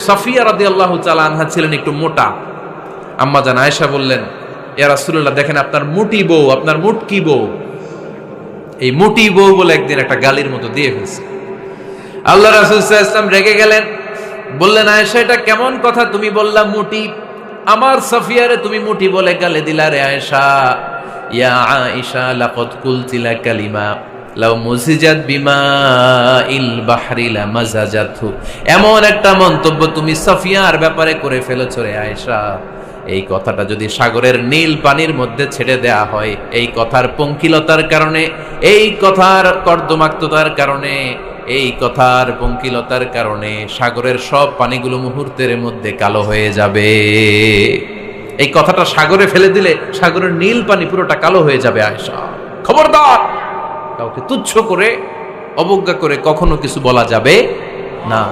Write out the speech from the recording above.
সাফিয়া রাদিয়াল্লাহু তাআলা আনহা ছিলেন একটু মোটা। আম্মা জান আয়েশা বললেন, ইয়া রাসূলুল্লাহ, দেখেন আপনার মুটি বউ, আপনার মুটকি বউ, এই মুটি বউ বলে একদিন একটা গালির মতো দিয়ে ফেলছে। আল্লাহ রাসূল সাল্লাল্লাহু আলাইহি ওয়াসাল্লাম রেগে গেলেন, বললেন, আয়েশা এটা কেমন কথা তুমি বললা মুটি? আমার সাফিয়ারে তুমি মুটি বলে গালি দিলা রে আয়েশা। ইয়া আয়েশা লাকাদ কুলতিলা কালিমা লাউ মুজিজাত বিমাইল বাহরি লামাজাজাতহু, এমন একটা মন্তব্য তুমি সাফিয়ার ব্যাপারে করে ফেলেছো রে আয়েশা, এই কথাটা যদি সাগরের নীল পানির মধ্যে ছেড়ে দেয়া হয়, এই কথার পঙ্কিলতার কারণে, এই কথার কর্দমাক্ততার কারণে, এই কথার পঙ্কিলতার কারণে সাগরের সব পানিগুলো মুহূর্তের মধ্যে কালো হয়ে যাবে। এই কথাটা সাগরে ফেলে দিলে সাগরের নীল পানি পুরোটা কালো হয়ে যাবে। আয়েশা, খবরদার, কাউকে তুচ্ছ করে অবজ্ঞা করে কখনো কিছু বলা যাবে না।